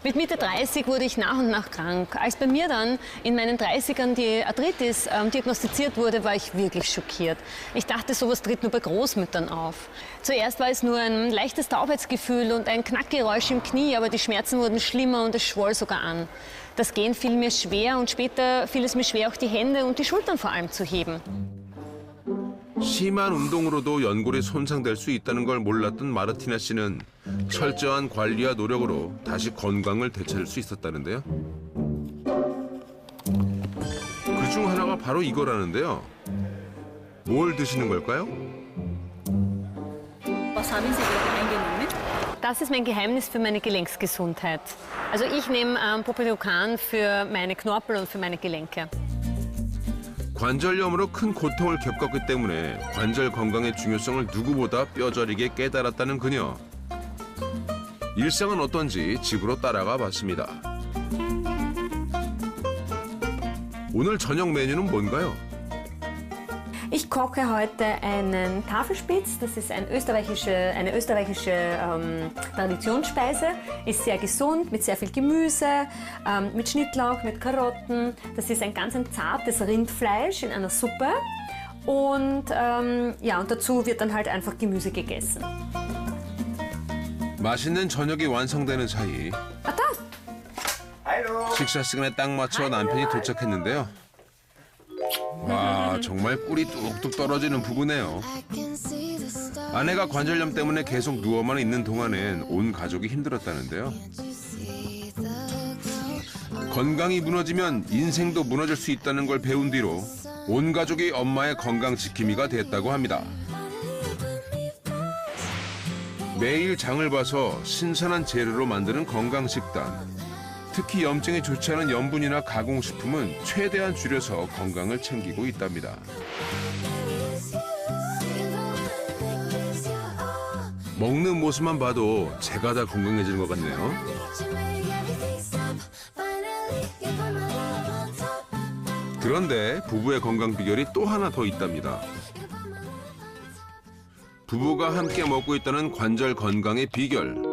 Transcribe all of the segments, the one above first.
Mit Mitte 30 wurde ich nach und nach krank. Als bei mir dann in meinen 30ern die Arthritis diagnostiziert wurde, war ich wirklich schockiert. Ich dachte, sowas tritt nur bei Großmüttern auf. Zuerst war es nur ein leichtes Taubheitsgefühl und ein Knackgeräusch im Knie, aber die Schmerzen wurden schlimmer und es schwoll sogar an. Das Gehen fiel mir schwer und später fiel es mir schwer, auch die Hände und die Schultern vor allem zu heben. 심한 운동으로도 연골이 손상될 수 있다는 걸 몰랐던 마르티나 씨는 철저한 관리와 노력으로 다시 건강을 되찾을 수 있었다는데요. 그중 하나가 바로 이거라는데요. 뭘 드시는 걸까요? Was haben Sie gerade eingenommen? Das ist mein Geheimnis für meine Gelenksgesundheit. Also ich nehme Propiocan für meine Knorpel und für meine Gelenke. 관절염으로 큰 고통을 겪었기 때문에 관절 건강의 중요성을 누구보다 뼈저리게 깨달았다는 그녀. 일상은 어떤지 집으로 따라가 봤습니다. 오늘 저녁 메뉴는 뭔가요? Ich koche heute einen Tafelspitz. Das ist eine österreichische Traditionsspeise. Ist sehr gesund, mit sehr viel Gemüse, mit Schnittlauch, mit Karotten. Das ist ein ganz zartes Rindfleisch in einer Suppe. Und, ja, und dazu wird dann halt einfach Gemüse gegessen. 맛있는 저녁이 완성되는 사이 Ah, da! 식사 시간에 딱 맞춰 남편이 도착했는데요. 와, 정말 꿀이 뚝뚝 떨어지는 부부네요. 아내가 관절염 때문에 계속 누워만 있는 동안엔 온 가족이 힘들었다는데요. 건강이 무너지면 인생도 무너질 수 있다는 걸 배운 뒤로 온 가족이 엄마의 건강 지킴이가 됐다고 합니다. 매일 장을 봐서 신선한 재료로 만드는 건강 식단. 특히 염증에 좋지 않은 염분이나 가공식품은 최대한 줄여서 건강을 챙기고 있답니다. 먹는 모습만 봐도 제가 다 건강해지는 것 같네요. 그런데 부부의 건강 비결이 또 하나 더 있답니다. 부부가 함께 먹고 있다는 관절 건강의 비결.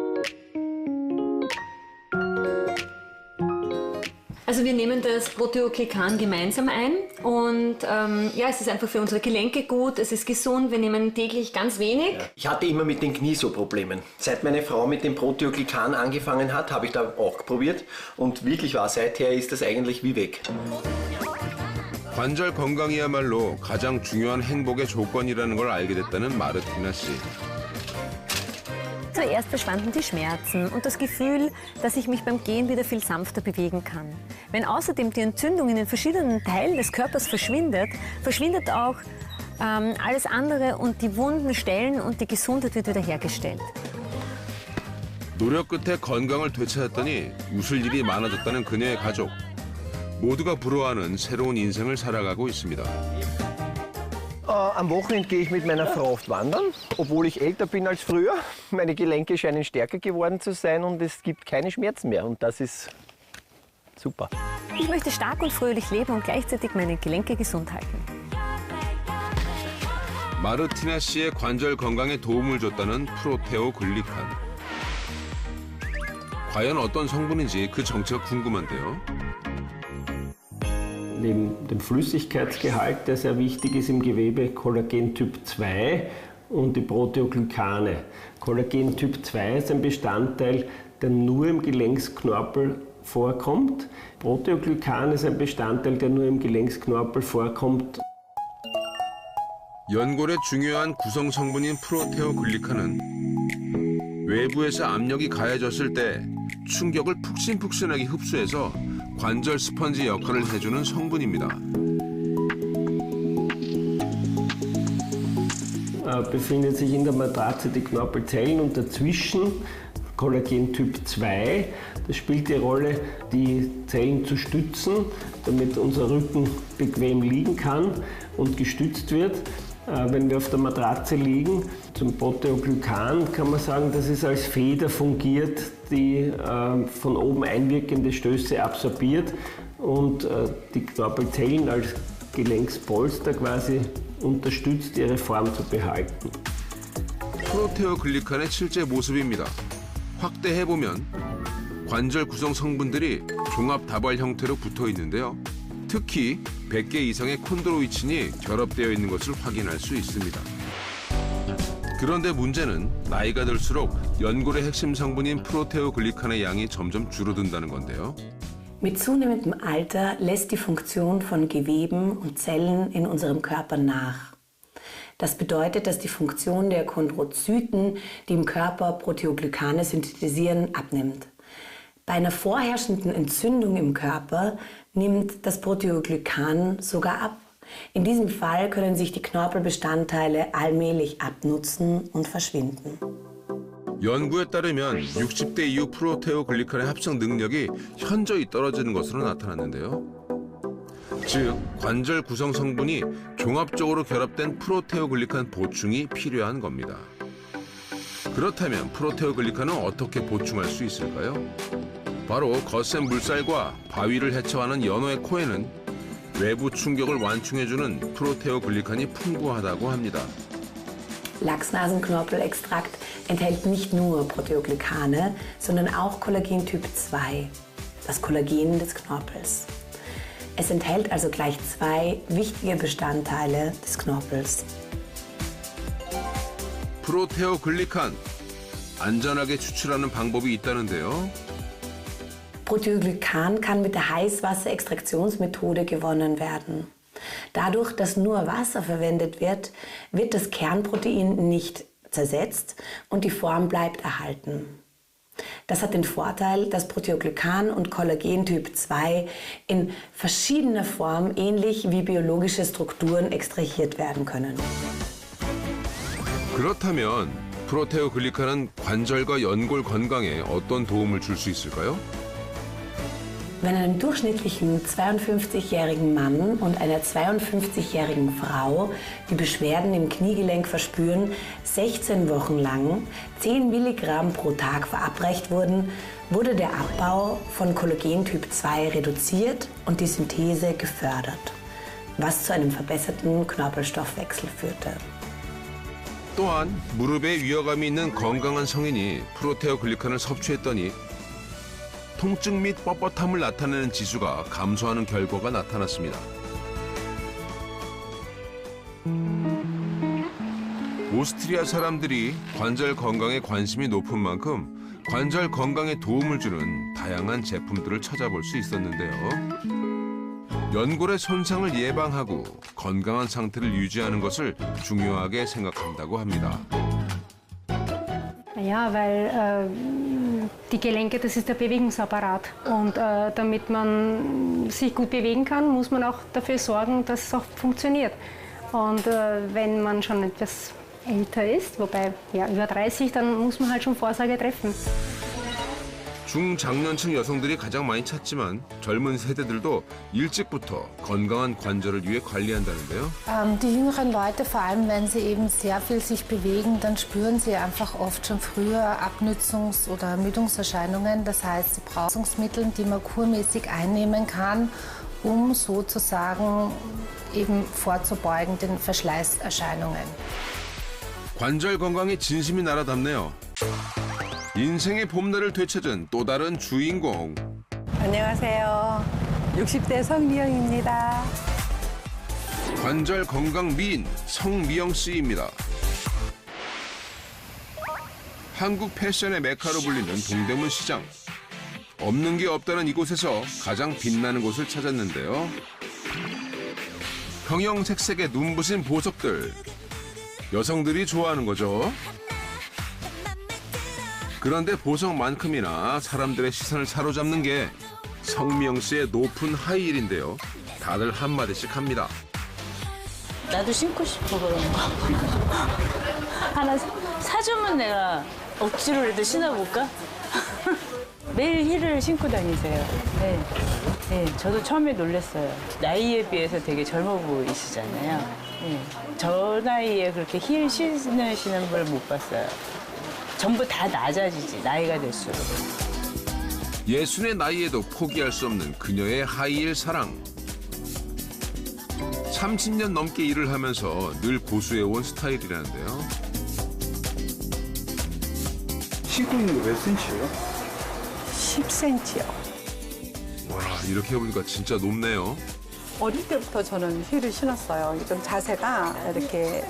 Also wir nehmen das Proteoglycan gemeinsam ein und ja, es ist einfach für unsere Gelenke gut, es ist gesund, wir nehmen täglich ganz wenig. Ja. Ich hatte immer mit den Knie so Problemen. Seit meine Frau mit dem Proteoglycan angefangen hat, habe ich da auch probiert und wirklich war, seither ist das eigentlich wie weg. 관절 건강이야말로 가장 중요한 행복의 조건이라는 걸 알게 됐다는 마르티나 씨. Zuerst verschwanden die Schmerzen und das Gefühl, dass ich mich beim Gehen wieder viel sanfter bewegen kann. Wenn außerdem die Entzündung in den verschiedenen Teilen des Körpers verschwindet, verschwindet auch alles andere und die wunden Stellen und die Gesundheit wird wiederhergestellt. 노력 끝에 건강을 되찾았더니 웃을 일이 많아졌다는 그녀의 가족. 모두가 부러워하는 새로운 인생을 살아가고 있습니다. Am Wochenende gehe ich mit meiner Frau oft wandern, obwohl ich älter bin als früher. Meine Gelenke scheinen stärker geworden zu sein und es gibt keine Schmerzen mehr und das ist super. Ich möchte stark und fröhlich leben und gleichzeitig meine Gelenke gesund halten. 마르티나 씨의 관절 건강에 도움을 줬다는 프로테오글리칸. 과연 어떤 성분인지 그 정체가 궁금한데요. Neben dem Flüssigkeitsgehalt, der sehr wichtig ist im Gewebe, Kollagen Typ 2 und die Proteoglykane. Kollagen Typ 2 ist ein Bestandteil, der nur im Gelenksknorpel vorkommt. Proteoglykan ist ein Bestandteil, der nur im Gelenksknorpel vorkommt. 연골의 중요한 구성 성분인 프로테오글리칸은 외부에서 압력이 가해졌을 때 충격을 푹신푹신하게 흡수해서 관절 스펀지 역할을 해주는 성분입니다. Befindet sich in der Matratze die Knorpelzellen und dazwischen Kollagen Typ 2. Das spielt die Rolle, die Zellen zu stützen, damit unser Rücken bequem liegen kann und gestützt wird. Wenn wir auf der Matratze liegen, zum Proteoglykan kann man sagen, dass es als Feder fungiert, die von oben einwirkende Stöße absorbiert und die Knorpelzellen als Gelenkspolster quasi unterstützt, ihre Form zu behalten. 프로테오글리칸의 실제 모습입니다. 확대해보면 관절 구성 성분들이 종합 다발 형태로 붙어 있는데요. 특히 100개 이상의 콘드로이친이 결합되어 있는 것을 확인할 수 있습니다. 그런데 문제는 나이가 들수록 연골의 핵심 성분인 프로테오글리칸의 양이 점점 줄어든다는 건데요. Mit zunehmendem Alter lässt die Funktion von Geweben und Zellen in unserem Körper nach. Das bedeutet, dass die Funktion der Chondrozyten, die im Körper Proteoglykane synthetisieren, abnimmt. Bei einer vorherrschenden Entzündung im Körper nimmt das Proteoglykan sogar ab. In diesem Fall können sich die Knorpelbestandteile allmählich abnutzen und verschwinden. 연구에 따르면 60대 이후 프로테오글리칸의 합성 능력이 현저히 떨어지는 것으로 나타났는데요. 즉, 관절 구성 성분이 종합적으로 결합된 프로테오글리칸 보충이 필요한 겁니다. 그렇다면 프로테오글리칸은 어떻게 보충할 수 있을까요? 바로 거센 물살과 바위를 헤쳐하는 연어의 코에는 외부 충격을 완충해주는 프로테오글리칸이 풍부하다고 합니다. Lachsnasenknorpelextrakt enthält nicht nur Proteoglykane, sondern auch Kollagen Typ 2, das Kollagen des Knorpels. Es enthält also gleich zwei wichtige Bestandteile des Knorpels. 프로테오글리칸, 안전하게 추출하는 방법이 있다는데요. Proteoglykan kann mit der Heißwasserextraktionsmethode gewonnen werden. Dadurch, dass nur Wasser verwendet wird, wird das Kernprotein nicht zersetzt und die Form bleibt erhalten. Das hat den Vorteil, dass Proteoglykan und Kollagen Typ 2 in verschiedener Form ähnlich wie biologische Strukturen extrahiert werden können. 그렇다면 프로테오글리칸은 관절과 연골 건강에 어떤 도움을 줄 수 있을까요? Wenn einem durchschnittlichen 52-jährigen Mann und einer 52-jährigen Frau die Beschwerden im Kniegelenk verspüren, 16 Wochen lang 10 Milligramm pro Tag verabreicht wurden, wurde der Abbau von Kollagen Typ 2 reduziert und die Synthese gefördert, was zu einem verbesserten Knorpelstoffwechsel führte. 또한 무릎에 위화감이 있는 건강한 성인이 프로테오글리칸을 섭취했더니 통증 및 뻣뻣함을 나타내는 지수가 감소하는 결과가 나타났습니다. 오스트리아 사람들이 관절 건강에 관심이 높은 만큼 관절 건강에 도움을 주는 다양한 제품들을 찾아볼 수 있었는데요. 연골의 손상을 예방하고 건강한 상태를 유지하는 것을 중요하게 생각한다고 합니다. Ja, weil die Gelenke, das ist der Bewegungsapparat. Und damit man sich gut bewegen kann, muss man auch dafür sorgen, dass es auch funktioniert. Und wenn man schon etwas älter ist, wobei ja, über 30, dann muss man halt schon Vorsorge treffen. 중장년층 여성들이 가장 많이 찾지만 젊은 세대들도 일찍부터 건강한 관절을 위해 관리한다는데요. Die jüngeren Leute, vor allem wenn sie eben sehr viel sich bewegen, dann spüren sie einfach oft schon früher Abnützungs- oder Ermüdungserscheinungen. Das heißt, sie brauchen Mittel, die man kurmäßig einnehmen kann, um sozusagen eben vorzubeugen den Verschleißerscheinungen. 관절 건강에 진심이 날아담네요. 인생의 봄날을 되찾은 또 다른 주인공. 안녕하세요. 60대 성미영입니다. 관절 건강 미인 성미영 씨입니다. 한국 패션의 메카로 불리는 동대문 시장. 없는 게 없다는 이곳에서 가장 빛나는 곳을 찾았는데요. 형형색색의 눈부신 보석들. 여성들이 좋아하는 거죠. 그런데 보석만큼이나 사람들의 시선을 사로잡는 게 성미영 씨의 높은 하이힐인데요. 다들 한마디씩 합니다. 나도 신고 싶어 그런 거. 하나 사주면 내가 억지로라도 신어볼까? 매일 힐을 신고 다니세요. 네. 네, 저도 처음에 놀랐어요. 나이에 비해서 되게 젊어 보이시잖아요. 네. 저 나이에 그렇게 힐 신으시는 걸 못 봤어요. 전부 다 낮아지지, 나이가 될수록. 예순의 나이에도 포기할 수 없는 그녀의 하이힐 사랑. 30년 넘게 일을 하면서 늘 고수해온 스타일이라는데요. 신고 있는 게 몇 센치예요? 10cm요. 와, 이렇게 해보니까 진짜 높네요. 어릴 때부터 저는 힐을 신었어요. 좀 자세가 이렇게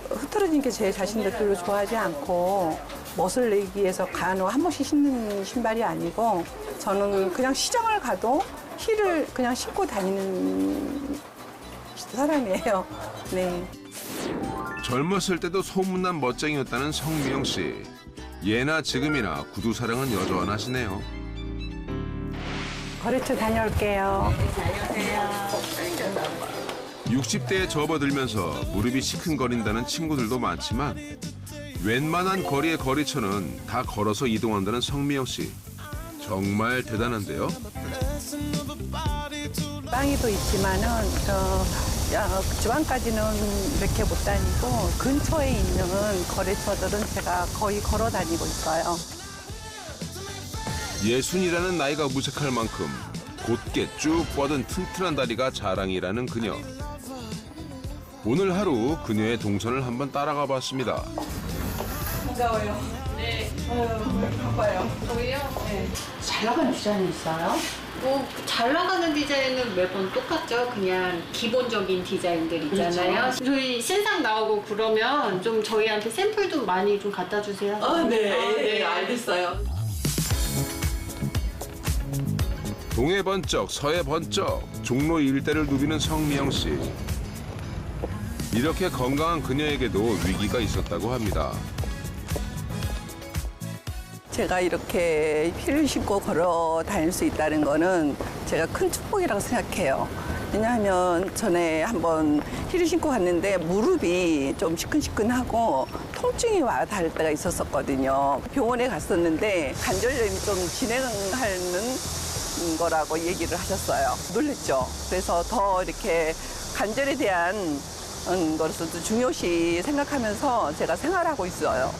흐트러진 게 제 자신도 별로 좋아하지 않고 멋을 내기 위해서 간혹 한 번씩 신는 신발이 아니고 저는 그냥 시장을 가도 힐을 그냥 신고 다니는 사람이에요. 네. 젊었을 때도 소문난 멋쟁이였다는 성미영 씨. 예나 지금이나 구두 사랑은 여전하시네요. 거래처 다녀올게요. 60대에 접어들면서 무릎이 시큰거린다는 친구들도 많지만 웬만한 거리의 거래처는 다 걸어서 이동한다는 성미영 씨. 정말 대단한데요. 빵이도 있지만은 지방까지는 이렇게 못 다니고 근처에 있는 거래처들은 제가 거의 걸어 다니고 있어요. 60이라는 나이가 무색할 만큼 곧게 쭉 뻗은 튼튼한 다리가 자랑이라는 그녀. 오늘 하루 그녀의 동선을 한번 따라가 봤습니다. 반가워요. 네. 바빠요. 저희요? 네. 잘 나가는 디자인이 있어요? 뭐 잘 나가는 디자인은 매번 똑같죠. 그냥 기본적인 디자인들 있잖아요. 그렇죠. 저희 신상 나오고 그러면 좀 저희한테 샘플도 많이 좀 갖다 주세요. 네, 알겠어요. 동해 번쩍 서해 번쩍 종로 일대를 누비는 성미영 씨. 이렇게 건강한 그녀에게도 위기가 있었다고 합니다. 제가 이렇게 힐을 신고 걸어 다닐 수 있다는 거는 제가 큰 축복이라고 생각해요. 왜냐하면 전에 한번 힐을 신고 갔는데 무릎이 좀 시큰시큰하고 통증이 와 닿을 때가 있었거든요. 병원에 갔었는데 관절염이 좀 진행하는 거라고 얘기를 하셨어요. 놀랬죠. 그래서 더 이렇게 관절에 대한 것을 중요시 생각하면서 제가 생활하고 있어요.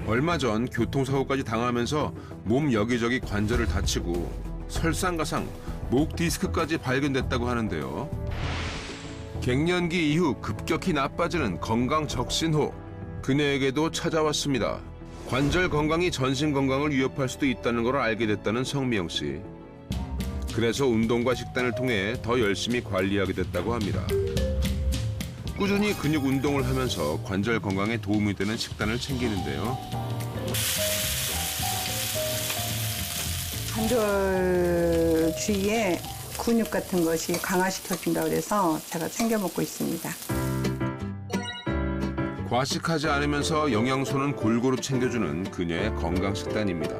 얼마 전 교통사고까지 당하면서 몸 여기저기 관절을 다치고 설상가상, 목 디스크까지 발견됐다고 하는데요. 갱년기 이후 급격히 나빠지는 건강 적신호. 그녀에게도 찾아왔습니다. 관절 건강이 전신 건강을 위협할 수도 있다는 걸 알게 됐다는 성미영 씨. 그래서 운동과 식단을 통해 더 열심히 관리하게 됐다고 합니다. 꾸준히 근육 운동을 하면서 관절 건강에 도움이 되는 식단을 챙기는데요. 관절 주위에 근육 같은 것이 강화시켜준다고 그래서 제가 챙겨 먹고 있습니다. 과식하지 않으면서 영양소는 골고루 챙겨주는 그녀의 건강 식단입니다.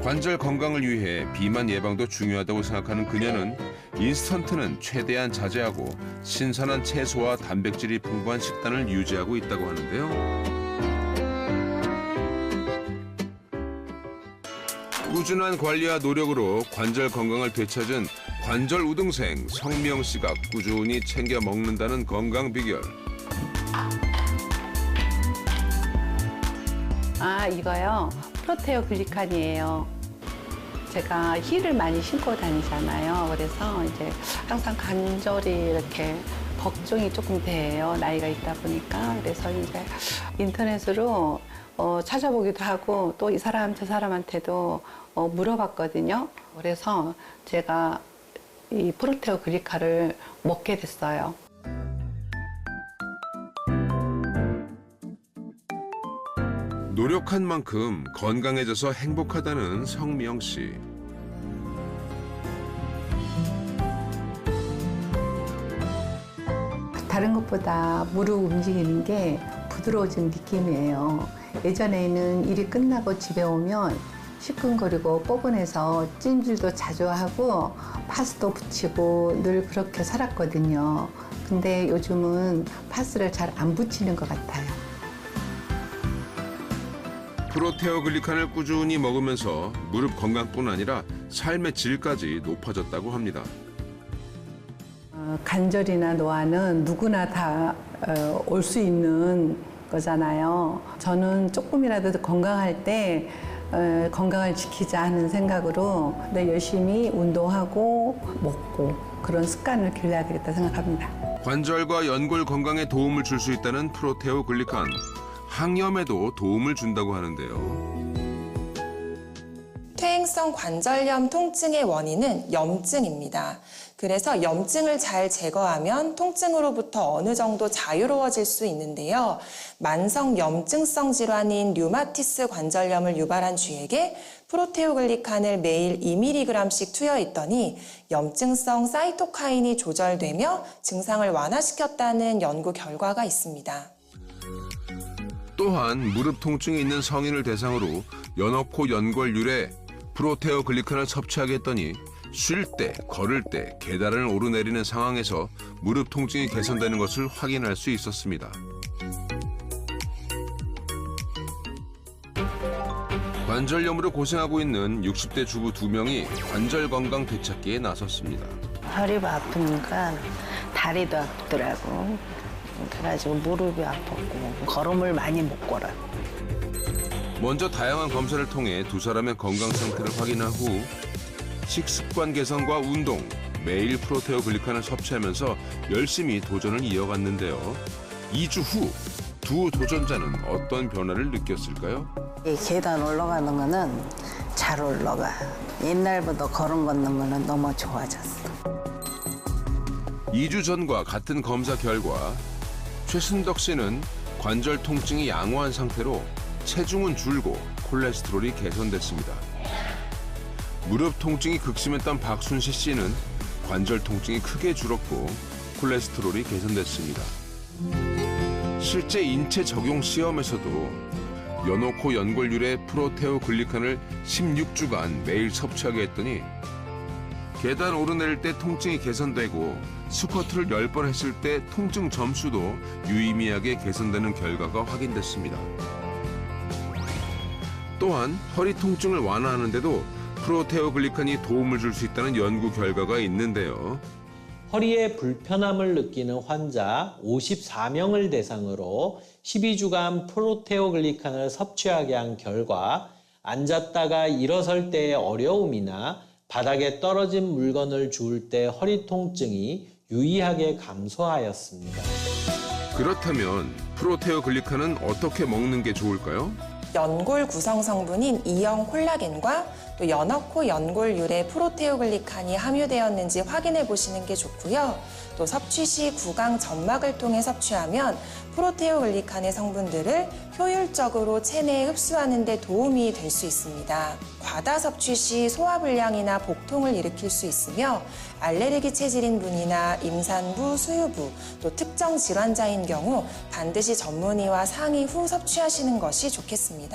관절 건강을 위해 비만 예방도 중요하다고 생각하는 그녀는 인스턴트는 최대한 자제하고 신선한 채소와 단백질이 풍부한 식단을 유지하고 있다고 하는데요. 꾸준한 관리와 노력으로 관절 건강을 되찾은 관절 우등생 성미영 씨가 꾸준히 챙겨 먹는다는 건강 비결. 아, 이거요. 프로테오 글리칸이에요. 제가 힐을 많이 신고 다니잖아요. 그래서 이제 항상 관절이 이렇게 걱정이 조금 돼요. 나이가 있다 보니까. 그래서 이제 인터넷으로 찾아보기도 하고 또 이 사람 저 사람한테도 물어봤거든요. 그래서 제가 이 프로테오 글리칸을 먹게 됐어요. 노력한 만큼 건강해져서 행복하다는 성미영 씨. 다른 것보다 무릎 움직이는 게 부드러워진 느낌이에요. 예전에는 일이 끝나고 집에 오면 시큰거리고 뻐근해서 찜질도 자주 하고 파스도 붙이고 늘 그렇게 살았거든요. 근데 요즘은 파스를 잘 안 붙이는 것 같아요. 프로테오 글리칸을 꾸준히 먹으면서 무릎 건강뿐 아니라 삶의 질까지 높아졌다고 합니다. 관절이나 노화는 누구나 다 올 수 있는 거잖아요. 저는 조금이라도 건강할 때 건강을 지키자 하는 생각으로 열심히 운동하고 먹고 그런 습관을 길러야 되겠다 생각합니다. 관절과 연골 건강에 도움을 줄 수 있다는 프로테오 글리칸. 항염에도 도움을 준다고 하는데요. 퇴행성 관절염 통증의 원인은 염증입니다. 그래서 염증을 잘 제거하면 통증으로부터 어느 정도 자유로워질 수 있는데요. 만성 염증성 질환인 류마티스 관절염을 유발한 쥐에게 프로테오글리칸을 매일 2mg씩 투여했더니 염증성 사이토카인이 조절되며 증상을 완화시켰다는 연구 결과가 있습니다. 또한 무릎 통증이 있는 성인을 대상으로 연어코 연골유래 프로테오글리칸을 섭취하게 했더니 쉴 때, 걸을 때, 계단을 오르내리는 상황에서 무릎 통증이 개선되는 것을 확인할 수 있었습니다. 관절염으로 고생하고 있는 60대 주부 2명이 관절 건강 되찾기에 나섰습니다. 허리가 아프니까 다리도 아프더라고. 그래가지고 무릎이 아팠고 걸음을 많이 못 걸어. 먼저 다양한 검사를 통해 두 사람의 건강 상태를 확인한 후 식습관 개선과 운동, 매일 프로테오글리칸을 섭취하면서 열심히 도전을 이어갔는데요. 2주 후 두 도전자는 어떤 변화를 느꼈을까요? 이 계단 올라가는 거는 잘 올라가. 옛날보다 걸음 걷는 거는 너무 좋아졌어. 2주 전과 같은 검사 결과 최순덕 씨는 관절 통증이 양호한 상태로 체중은 줄고 콜레스테롤이 개선됐습니다. 무릎 통증이 극심했던 박순시 씨는 관절 통증이 크게 줄었고 콜레스테롤이 개선됐습니다. 실제 인체 적용 시험에서도 연어코 연골유래 프로테오글리칸을 16주간 매일 섭취하게 했더니 계단 오르내릴 때 통증이 개선되고 스쿼트를 10번 했을 때 통증 점수도 유의미하게 개선되는 결과가 확인됐습니다. 또한 허리 통증을 완화하는 데도 프로테오글리칸이 도움을 줄 수 있다는 연구 결과가 있는데요. 허리에 불편함을 느끼는 환자 54명을 대상으로 12주간 프로테오글리칸을 섭취하게 한 결과 앉았다가 일어설 때의 어려움이나 바닥에 떨어진 물건을 주울 때 허리 통증이 유의하게 감소하였습니다. 그렇다면 프로테오글리칸은 어떻게 먹는 게 좋을까요? 연골 구성 성분인 E형 콜라겐과 또 연어코 연골 유래 프로테오글리칸이 함유되었는지 확인해 보시는 게 좋고요. 또 섭취 시 구강 점막을 통해 섭취하면 프로테오글리칸의 성분들을 효율적으로 체내에 흡수하는 데 도움이 될 수 있습니다. 과다 섭취 시 소화불량이나 복통을 일으킬 수 있으며 알레르기 체질인 분이나 임산부, 수유부, 또 특정 질환자인 경우 반드시 전문의와 상의 후 섭취하시는 것이 좋겠습니다.